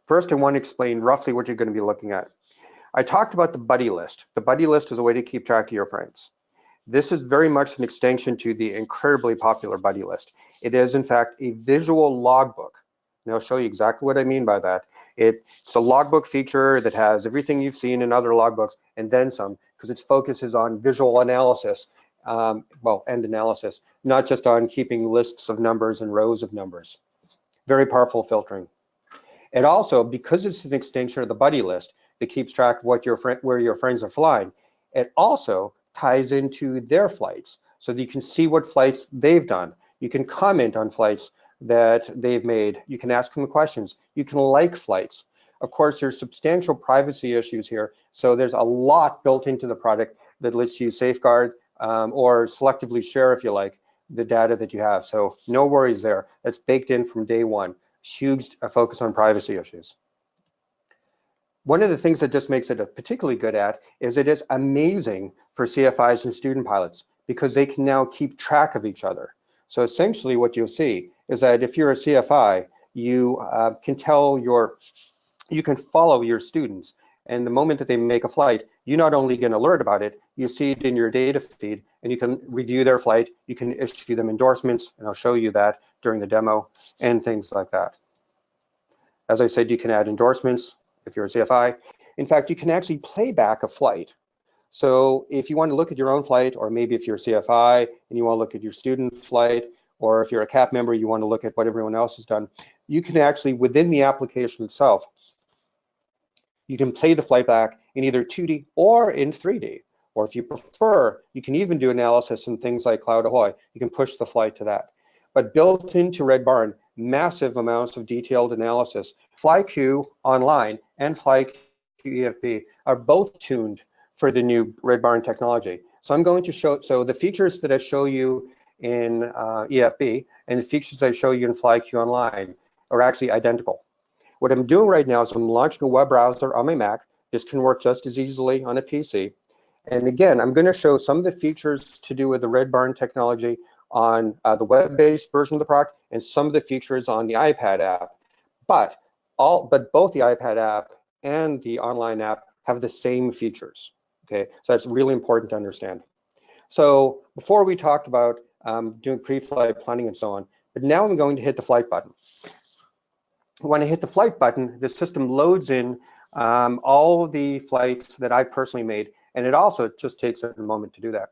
First, I want to explain roughly what you're going to be looking at. I talked about the buddy list. The buddy list is a way to keep track of your friends. This is very much an extension to the incredibly popular buddy list. It is, in fact, a visual logbook. And I'll show you exactly what I mean by that. It's a logbook feature that has everything you've seen in other logbooks and then some, because its focus is on visual analysis, and analysis, not just on keeping lists of numbers and rows of numbers. Very powerful filtering. And also, because it's an extension of the buddy list that keeps track of what where your friends are flying, it also ties into their flights so that you can see what flights they've done. You can comment on flights that they've made. You can ask them questions. You can like flights. Of course, there's substantial privacy issues here, so there's a lot built into the product that lets you safeguard or selectively share, if you like, the data that you have. So no worries there. That's baked in from day one. Huge focus on privacy issues. One of the things that just makes it particularly good at is it is amazing for CFIs and student pilots because they can now keep track of each other. So essentially what you'll see is that if you're a CFI, you can follow your students, and the moment that they make a flight, you not only get an alert about it, you see it in your data feed, and you can review their flight, you can issue them endorsements, and I'll show you that during the demo, and things like that. As I said, you can add endorsements if you're a CFI. In fact, you can actually play back a flight. So if you want to look at your own flight, or maybe if you're a CFI and you want to look at your student flight, or if you're a CAP member, you want to look at what everyone else has done, you can actually, within the application itself, you can play the flight back in either 2D or in 3D. Or if you prefer, you can even do analysis in things like Cloud Ahoy. You can push the flight to that. But built into Red Barn, massive amounts of detailed analysis. FlyQ Online and FlyQ EFB are both tuned for the new Red Barn technology. So I'm going to show, so the features that I show you in EFB and the features I show you in FlyQ Online are actually identical. What I'm doing right now is I'm launching a web browser on my Mac. This can work just as easily on a PC. And again, I'm going to show some of the features to do with the Red Barn technology on the web-based version of the product and some of the features on the iPad app. But both the iPad app and the online app have the same features. Okay, so that's really important to understand. So before we talked about doing pre-flight planning and so on, but now I'm going to hit the flight button. When I hit the flight button, the system loads in all of the flights that I personally made, and it also just takes a moment to do that.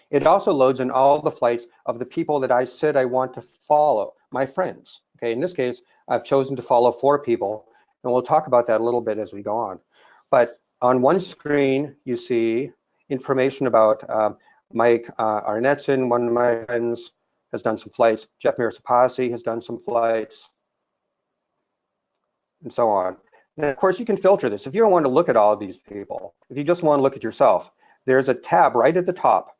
It also loads in all the flights of the people that I said I want to follow, my friends. Okay, in this case, I've chosen to follow 4 people, and we'll talk about that a little bit as we go on. But on one screen, you see information about Mike Arnetzen, one of my friends, has done some flights. Jeff Mirasapasi has done some flights, and so on. And of course, you can filter this. If you don't want to look at all of these people, if you just want to look at yourself, there's a tab right at the top.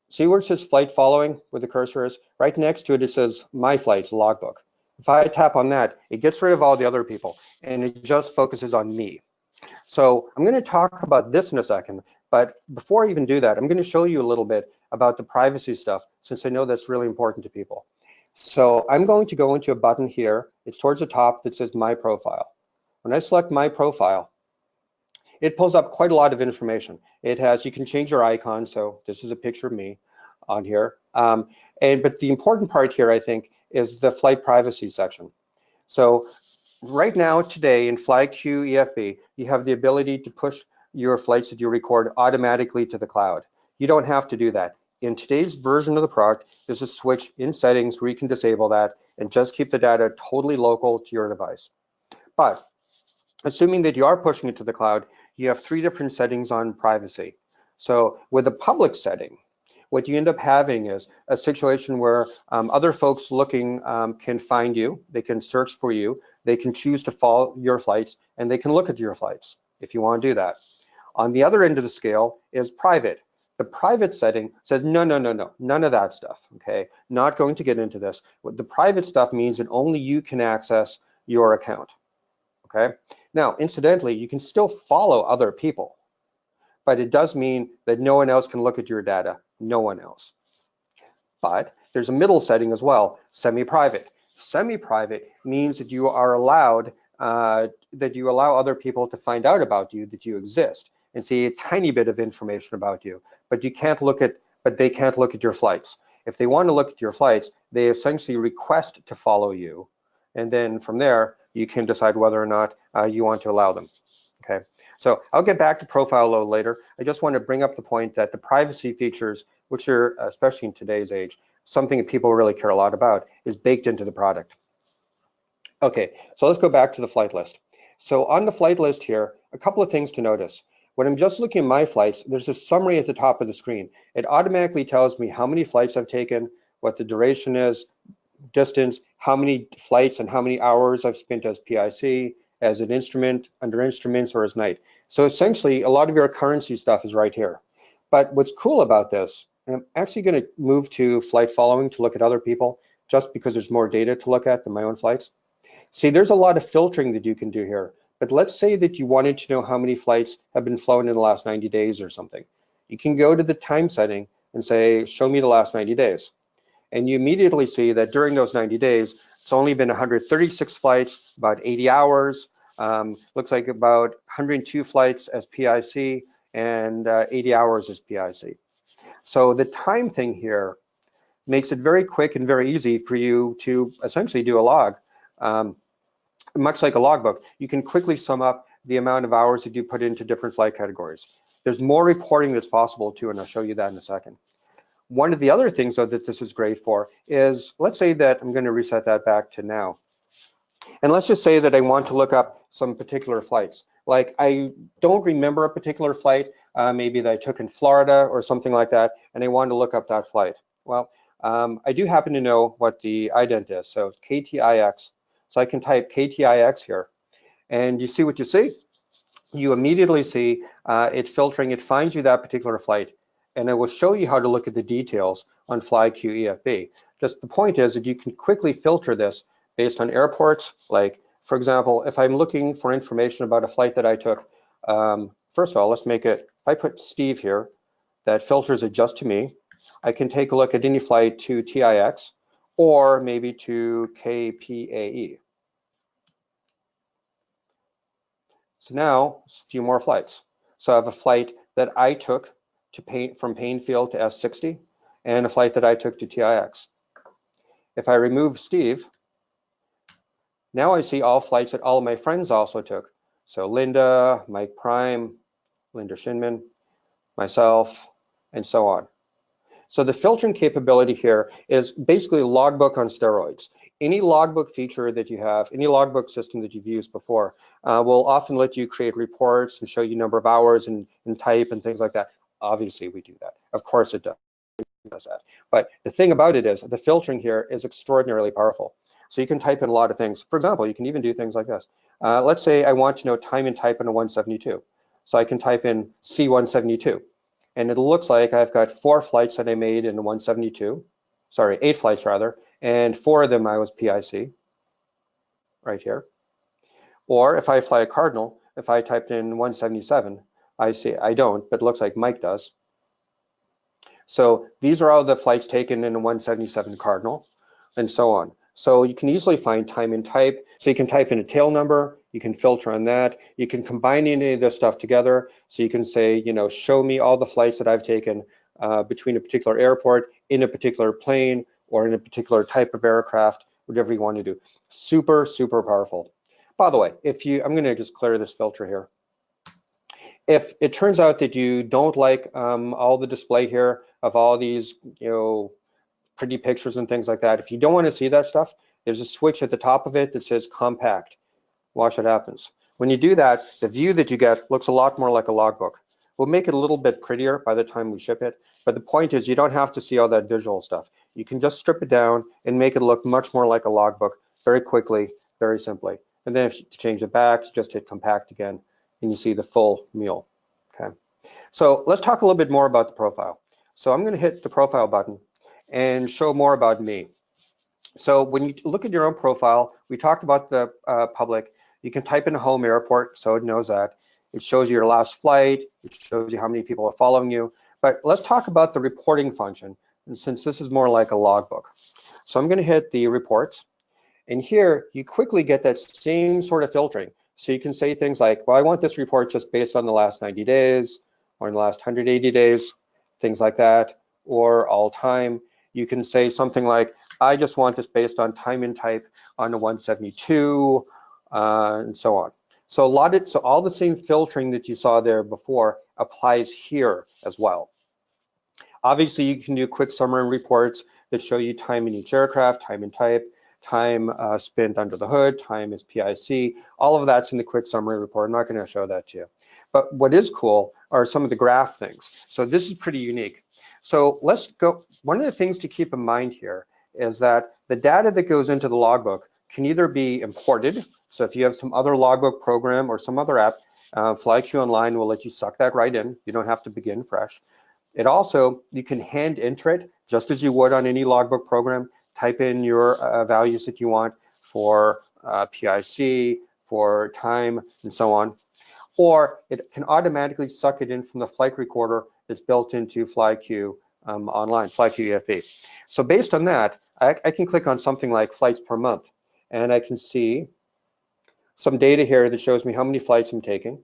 See where it says flight following, where the cursor is? Right next to it, it says My Flights logbook. If I tap on that, it gets rid of all the other people, and it just focuses on me. So I'm going to talk about this in a second, but before I even do that, I'm going to show you a little bit about the privacy stuff, since I know that's really important to people. So I'm going to go into a button here. It's towards the top that says My Profile. When I select My Profile, it pulls up quite a lot of information. It has, you can change your icon, so this is a picture of me on here. But the important part here, I think, is the flight privacy section. So right now, today in FlyQ EFB, you have the ability to push your flights that you record automatically to the cloud. You don't have to do that. In today's version of the product, there's a switch in settings where you can disable that and just keep the data totally local to your device. But assuming that you are pushing it to the cloud, you have 3 different settings on privacy. So with a public setting, what you end up having is a situation where other folks looking can find you, they can search for you, they can choose to follow your flights, and they can look at your flights if you want to do that. On the other end of the scale is private. The private setting says, no, none of that stuff, okay? Not going to get into this. The private stuff means that only you can access your account, okay? Now, incidentally, you can still follow other people, but it does mean that no one else can look at your data, no one else. But there's a middle setting as well, semi-private. Semi-private means that you are allowed that you allow other people to find out about you, that you exist, and see a tiny bit of information about you, but they can't look at your flights. If they want to look at your flights, they essentially request to follow you, and then from there, you can decide whether or not you want to allow them. Okay, so I'll get back to profile load later. I just want to bring up the point that the privacy features, which are, especially in today's age, something that people really care a lot about, is baked into the product. Okay, so let's go back to the flight list. So on the flight list here, a couple of things to notice. When I'm just looking at my flights, there's a summary at the top of the screen. It automatically tells me how many flights I've taken, what the duration is, distance, how many flights and how many hours I've spent as PIC, as an instrument, under instruments, or as night. So essentially, a lot of your currency stuff is right here. But what's cool about this, and I'm actually going to move to flight following to look at other people, just because there's more data to look at than my own flights. See, there's a lot of filtering that you can do here. But let's say that you wanted to know how many flights have been flown in the last 90 days or something. You can go to the time setting and say, show me the last 90 days. And you immediately see that during those 90 days, it's only been 136 flights, about 80 hours, looks like about 102 flights as PIC, and 80 hours as PIC. So the time thing here makes it very quick and very easy for you to essentially do a log. Much like a logbook, you can quickly sum up the amount of hours that you put into different flight categories. There's more reporting that's possible too, and I'll show you that in a second. One of the other things, though, that this is great for is, let's say that I'm going to reset that back to now. And let's just say that I want to look up some particular flights. Like I don't remember a particular flight, maybe that I took in Florida or something like that, and I want to look up that flight. Well, I do happen to know what the ident is, so KTIX. So I can type KTIX here, and you see what you see? You immediately see it filtering, it finds you that particular flight, and it will show you how to look at the details on FlyQ EFB. Just the point is that you can quickly filter this based on airports. Like, for example, if I'm looking for information about a flight that I took, first of all, let's make it, if I put Steve here, that filters it just to me. I can take a look at any flight to TIX or maybe to KPAE. So now, a few more flights. So I have a flight that I took to from Painfield to S60 and a flight that I took to TIX. If I remove Steve, now I see all flights that all of my friends also took. So Linda, Mike Prime, Linda Shinman, myself, and so on. So the filtering capability here is basically a logbook on steroids. Any logbook feature that you have, any logbook system that you've used before, will often let you create reports and show you number of hours and type and things like that. Obviously, we do that. Of course it does that. But the thing about it is the filtering here is extraordinarily powerful. So you can type in a lot of things. For example, you can even do things like this. Let's say I want to know time and type in a 172. So I can type in C172. And it looks like I've got 4 flights that I made in the 172, sorry, 8 flights rather, and 4 of them I was PIC, right here. Or if I fly a Cardinal, if I typed in 177, I see, I don't, but it looks like Mike does. So these are all the flights taken in the 177 Cardinal, and so on. So you can easily find time and type. So you can type in a tail number, you can filter on that, you can combine any of this stuff together. So you can say, you know, show me all the flights that I've taken between a particular airport, in a particular plane, or in a particular type of aircraft, whatever you want to do. Super, super powerful. By the way, I'm gonna just clear this filter here. If it turns out that you don't like all the display here of all these, you know, pretty pictures and things like that, if you don't want to see that stuff, there's a switch at the top of it that says compact. Watch what happens. When you do that, the view that you get looks a lot more like a logbook. We'll make it a little bit prettier by the time we ship it, but the point is you don't have to see all that visual stuff. You can just strip it down and make it look much more like a logbook very quickly, very simply. And then if you change it back, just hit compact again, and you see the full meal. Okay. So let's talk a little bit more about the profile. So I'm going to hit the profile button and show more about me. So when you look at your own profile, we talked about the public. You can type in a home airport, so it knows that. It shows you your last flight. It shows you how many people are following you. But let's talk about the reporting function, and since this is more like a logbook. So I'm going to hit the reports. And here, you quickly get that same sort of filtering. So you can say things like, well, I want this report just based on the last 90 days or in the last 180 days, things like that, or all time. You can say something like, I just want this based on time and type on the 172, and so on. So all the same filtering that you saw there before applies here as well. Obviously, you can do quick summary reports that show you time in each aircraft, time and type, time spent under the hood, time is PIC. All of that's in the quick summary report. I'm not going to show that to you. But what is cool are some of the graph things. So this is pretty unique. So let's go. One of the things to keep in mind here is that the data that goes into the logbook can either be imported. So if you have some other logbook program or some other app, FlyQ Online will let you suck that right in. You don't have to begin fresh. It also, you can hand enter it just as you would on any logbook program. Type in your values that you want for PIC, for time, and so on. Or it can automatically suck it in from the flight recorder that's built into FlyQ Online, FlyQ EFB. So based on that, I can click on something like flights per month, and I can see some data here that shows me how many flights I'm taking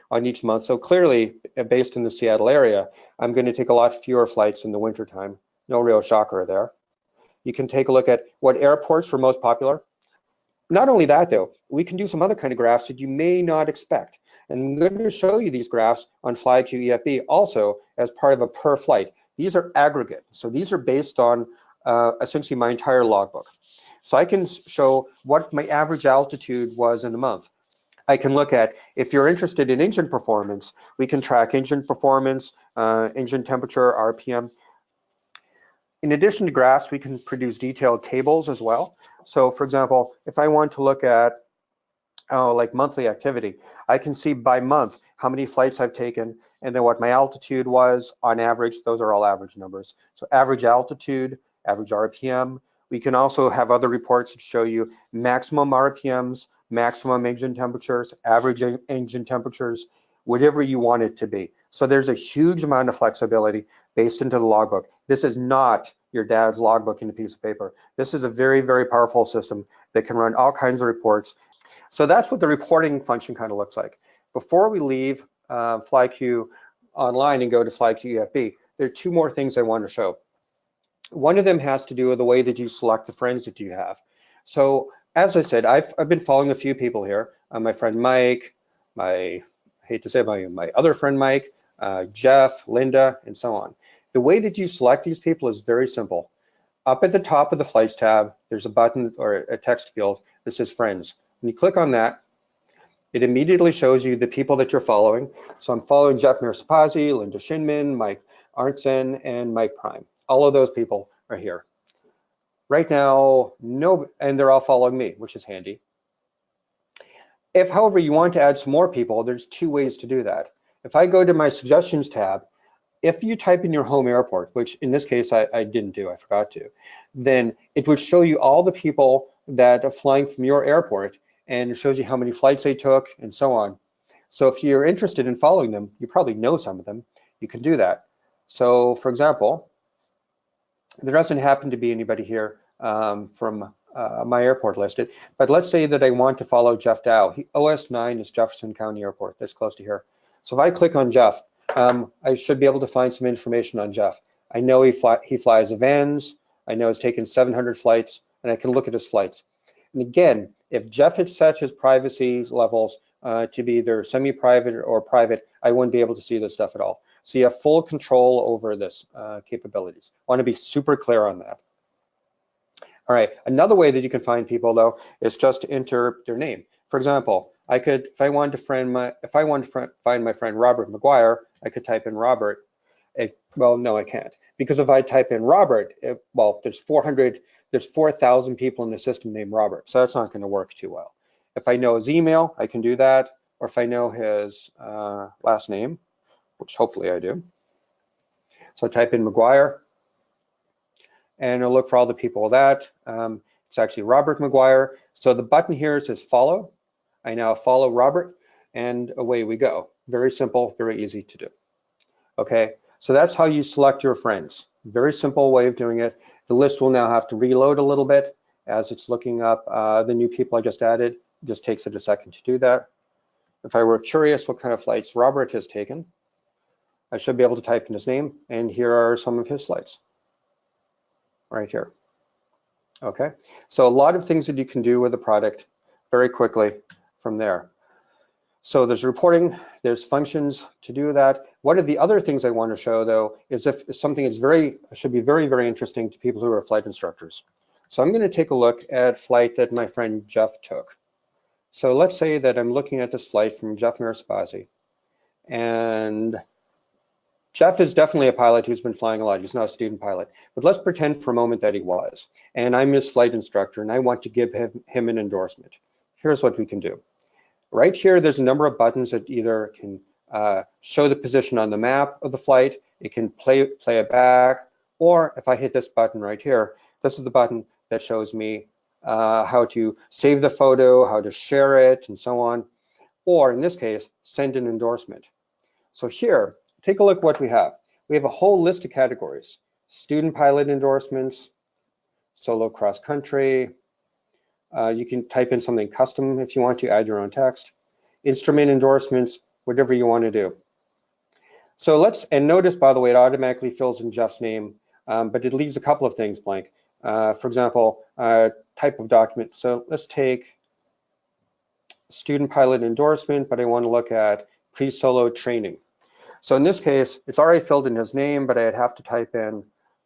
on each month. So clearly, based in the Seattle area, I'm going to take a lot fewer flights in the wintertime. No real shocker there. You can take a look at what airports were most popular. Not only that, though, we can do some other kind of graphs that you may not expect. And I'm going to show you these graphs on FlyQ EFB also as part of a per flight. These are aggregate. So these are based on essentially my entire logbook. So I can show what my average altitude was in a month. I can look at, if you're interested in engine performance, we can track engine performance, engine temperature, RPM. In addition to graphs, we can produce detailed tables as well. So for example, if I want to look at like monthly activity, I can see by month how many flights I've taken and then what my altitude was on average. Those are all average numbers. So average altitude, average RPM. We can also have other reports that show you maximum RPMs, maximum engine temperatures, average engine temperatures, whatever you want it to be. So there's a huge amount of flexibility based into the logbook. This is not your dad's logbook in a piece of paper. This is a very, very powerful system that can run all kinds of reports. So that's what the reporting function kind of looks like. Before we leave FlyQ Online and go to FlyQ EFB, there are two more things I want to show. One of them has to do with the way that you select the friends that you have. So as I said, I've been following a few people here. My friend Mike, I hate to say my other friend Mike, Jeff, Linda, and so on. The way that you select these people is very simple. Up at the top of the Flights tab, there's a button or a text field that says Friends. When you click on that, it immediately shows you the people that you're following. So I'm following Jeff Mirsapazzi, Linda Shinman, Mike Arntzen, and Mike Prime. All of those people are here. Right now, no, and they're all following me, which is handy. If, however, you want to add some more people, there's two ways to do that. If I go to my Suggestions tab, if you type in your home airport, which in this case I didn't do, I forgot to, then it would show you all the people that are flying from your airport, and it shows you how many flights they took and so on. So if you're interested in following them, you probably know some of them, you can do that. So for example, there doesn't happen to be anybody here from my airport listed, but let's say that I want to follow Jeff Dow. OS9 is Jefferson County Airport, that's close to here. So if I click on Jeff, I should be able to find some information on Jeff. I know he flies Avans, I know he's taken 700 flights, and I can look at his flights. And again, if Jeff had set his privacy levels to be either semi-private or private, I wouldn't be able to see this stuff at all. So you have full control over this capabilities. I want to be super clear on that. All right, another way that you can find people though is just to enter their name. For example, I could, if I wanted to find my friend Robert McGuire, I could type in Robert. Well, no, I can't, because if I type in Robert, well, there's 4,000 people in the system named Robert, so that's not going to work too well. If I know his email, I can do that, or if I know his last name, which hopefully I do. So I type in McGuire, and it'll look for all the people with that. It's actually Robert McGuire. So the button here says follow. I now follow Robert, and away we go. Very simple, very easy to do. Okay, so that's how you select your friends. Very simple way of doing it. The list will now have to reload a little bit, as it's looking up the new people I just added. It just takes it a second to do that. If I were curious what kind of flights Robert has taken, I should be able to type in his name, and here are some of his flights right here. Okay, so a lot of things that you can do with the product very quickly from there. So there's reporting, there's functions to do that. One of the other things I want to show, though, is if something that's should be very, very interesting to people who are flight instructors. So I'm going to take a look at flight that my friend Jeff took. So let's say that I'm looking at this flight from Jeff Miraspazi, and Jeff is definitely a pilot who's been flying a lot. He's not a student pilot, but let's pretend for a moment that he was. And I'm his flight instructor, and I want to give him an endorsement. Here's what we can do. Right here, there's a number of buttons that either can show the position on the map of the flight, it can play it back, or if I hit this button right here, this is the button that shows me how to save the photo, how to share it, and so on. Or in this case, send an endorsement. So here, take a look at what we have. We have a whole list of categories: student pilot endorsements, solo cross country. You can type in something custom if you want to, add your own text. Instrument endorsements, whatever you want to do. So and notice, by the way, it automatically fills in Jeff's name, but it leaves a couple of things blank. For example, type of document. So let's take student pilot endorsement, but I want to look at pre-solo training. So in this case, it's already filled in his name, but I'd have to type in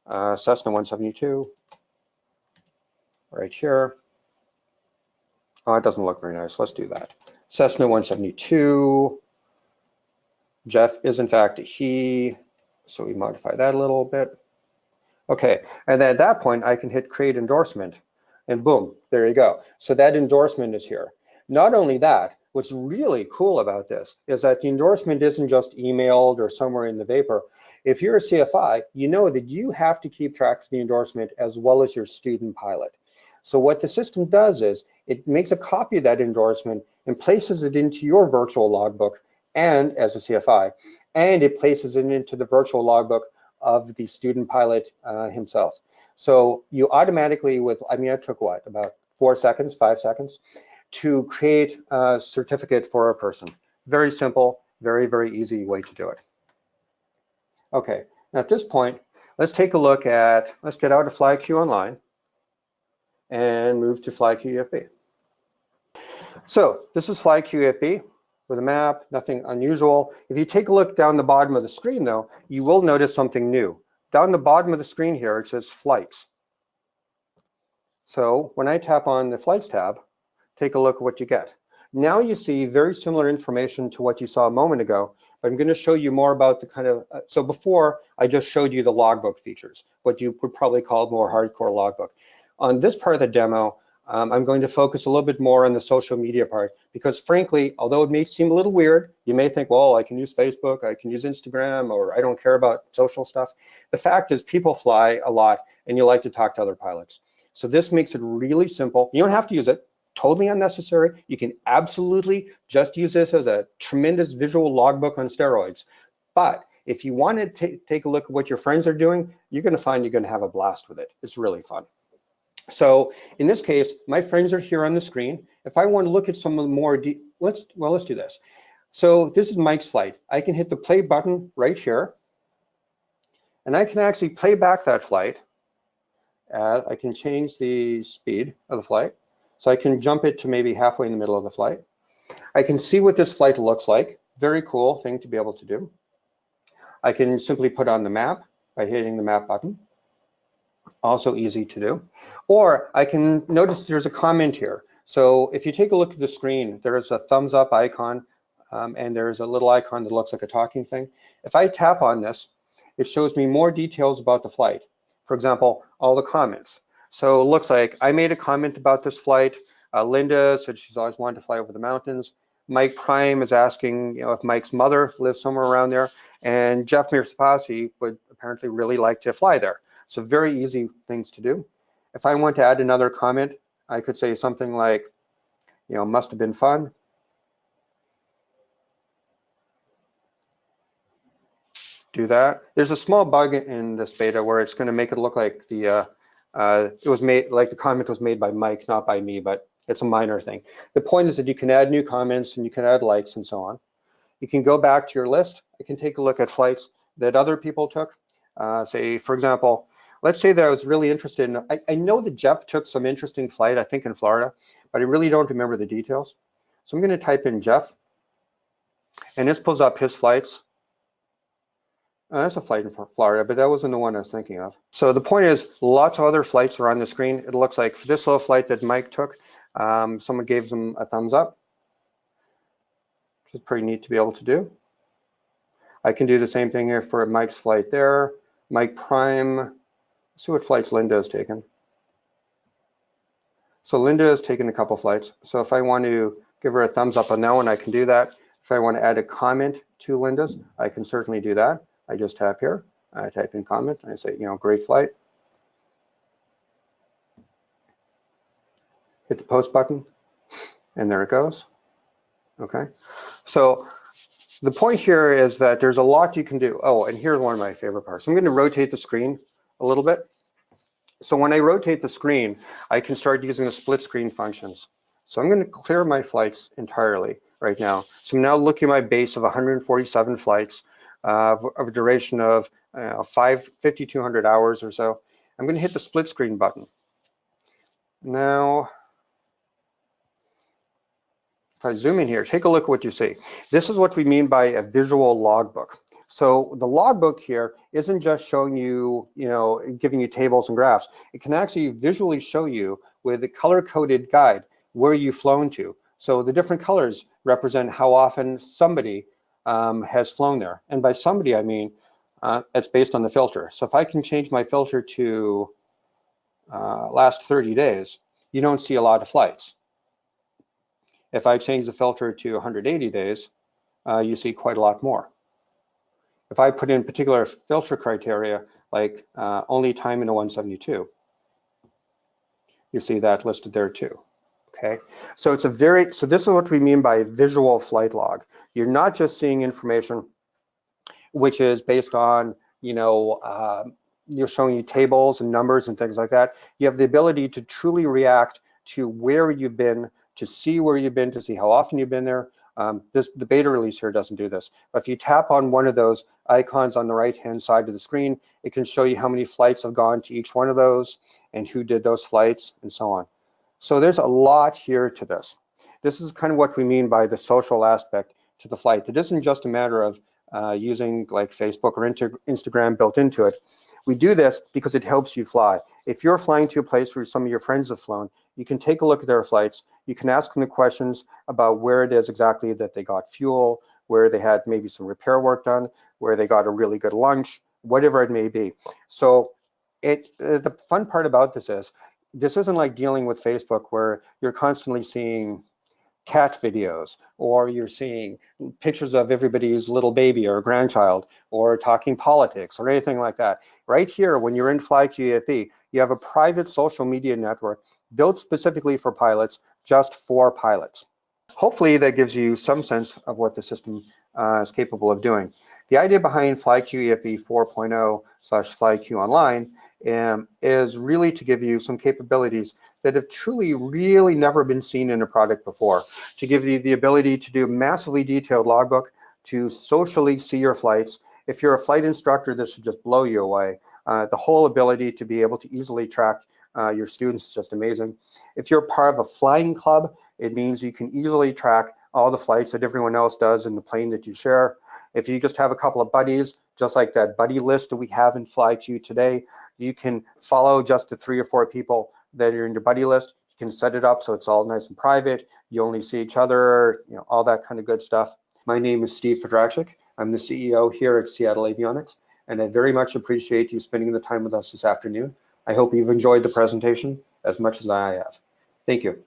Cessna 172 right here. Oh, it doesn't look very nice. Let's do that. Cessna 172. Jeff is in fact a he, so we modify that a little bit. Okay, and then at that point, I can hit create endorsement, and boom, there you go. So that endorsement is here. Not only that, what's really cool about this is that the endorsement isn't just emailed or somewhere in the vapor. If you're a CFI, you know that you have to keep track of the endorsement as well as your student pilot. So what the system does is it makes a copy of that endorsement and places it into your virtual logbook and as a CFI, and it places it into the virtual logbook of the student pilot himself. So you automatically it took what, about 4 seconds, 5 seconds to create a certificate for a person. Very simple, very, very easy way to do it. Okay, now at this point, let's take a look at, let's get out of FlyQ Online and move to FlyQ EFB. So this is FlyQ EFB with a map, nothing unusual. If you take a look down the bottom of the screen though, you will notice something new. Down the bottom of the screen here, it says flights. So when I tap on the flights tab, take a look at what you get. Now you see very similar information to what you saw a moment ago, but I'm going to show you more about the kind of, so before I just showed you the logbook features, what you would probably call more hardcore logbook. On this part of the demo, I'm going to focus a little bit more on the social media part because frankly, although it may seem a little weird, you may think, well, I can use Facebook, I can use Instagram, or I don't care about social stuff. The fact is people fly a lot and you like to talk to other pilots. So this makes it really simple. You don't have to use it, totally unnecessary. You can absolutely just use this as a tremendous visual logbook on steroids. But if you want to take a look at what your friends are doing, you're going to find you're going to have a blast with it. It's really fun. So in this case, my friends are here on the screen. If I want to look at some of the more, let's do this. So this is Mike's flight. I can hit the play button right here, and I can actually play back that flight. I can change the speed of the flight. So I can jump it to maybe halfway in the middle of the flight. I can see what this flight looks like. Very cool thing to be able to do. I can simply put on the map by hitting the map button. Also easy to do. Or I can notice there's a comment here. So if you take a look at the screen, there's a thumbs up icon and there's a little icon that looks like a talking thing. If I tap on this, it shows me more details about the flight. For example, all the comments. So it looks like I made a comment about this flight. Linda said she's always wanted to fly over the mountains. Mike Prime is asking, if Mike's mother lives somewhere around there. And Jeff Miraspazi would apparently really like to fly there. So very easy things to do. If I want to add another comment, I could say something like, must have been fun. Do that. There's a small bug in this beta where it's going to make it look like the It was made, like the comment was made by Mike, not by me, but it's a minor thing. The point is that you can add new comments and you can add likes and so on. You can go back to your list. I can take a look at flights that other people took. Say, for example, let's say that I was really interested in, I know that Jeff took some interesting flight, I think in Florida, but I really don't remember the details. So I'm going to type in Jeff, and this pulls up his flights. That's a flight in Florida, but that wasn't the one I was thinking of. So the point is, lots of other flights are on the screen. It looks like for this little flight that Mike took, someone gave them a thumbs up, which is pretty neat to be able to do. I can do the same thing here for Mike's flight there. Mike Prime, let's see what flights Linda has taken. So Linda has taken a couple flights. So if I want to give her a thumbs up on that one, I can do that. If I want to add a comment to Linda's, I can certainly do that. I just tap here, I type in comment, and I say, great flight. Hit the post button, and there it goes. Okay, so the point here is that there's a lot you can do. Oh, and here's one of my favorite parts. I'm going to rotate the screen a little bit. So when I rotate the screen, I can start using the split screen functions. So I'm going to clear my flights entirely right now. So I'm now looking at my base of 147 flights of a duration of 5,200 hours or so. I'm going to hit the split screen button. Now, if I zoom in here, take a look at what you see. This is what we mean by a visual logbook. So the logbook here isn't just showing you, giving you tables and graphs. It can actually visually show you with a color-coded guide where you've flown to. So the different colors represent how often somebody has flown there. And by somebody, I mean, it's based on the filter. So if I can change my filter to last 30 days, you don't see a lot of flights. If I change the filter to 180 days, you see quite a lot more. If I put in particular filter criteria, like only time in a 172, you see that listed there too. Okay, so it's so this is what we mean by visual flight log. You're not just seeing information which is based on, you're showing you tables and numbers and things like that. You have the ability to truly react to where you've been, to see where you've been, to see how often you've been there. The beta release here doesn't do this. But if you tap on one of those icons on the right-hand side of the screen, it can show you how many flights have gone to each one of those and who did those flights and so on. So there's a lot here to this. This is kind of what we mean by the social aspect to the flight. It isn't just a matter of using like Facebook or Instagram built into it. We do this because it helps you fly. If you're flying to a place where some of your friends have flown, you can take a look at their flights. You can ask them the questions about where it is exactly that they got fuel, where they had maybe some repair work done, where they got a really good lunch, whatever it may be. So the fun part about this isn't like dealing with Facebook where you're constantly seeing cat videos, or you're seeing pictures of everybody's little baby or grandchild, or talking politics or anything like that. Right here, when you're in FlyQ EFB, you have a private social media network built specifically for pilots, just for pilots. Hopefully that gives you some sense of what the system is capable of doing. The idea behind FlyQ EFB 4.0 / FlyQ Online is really to give you some capabilities that have truly really never been seen in a product before, to give you the ability to do massively detailed logbook, to socially see your flights. If you're a flight instructor, this should just blow you away. The whole ability to be able to easily track your students is just amazing. If you're part of a flying club, it means you can easily track all the flights that everyone else does in the plane that you share. If you just have a couple of buddies, just like that buddy list that we have in FlyQ today, you can follow just the 3 or 4 people that are in your buddy list. You can set it up so it's all nice and private. You only see each other, all that kind of good stuff. My name is Steve Podrachik. I'm the CEO here at Seattle Avionics, and I very much appreciate you spending the time with us this afternoon. I hope you've enjoyed the presentation as much as I have. Thank you.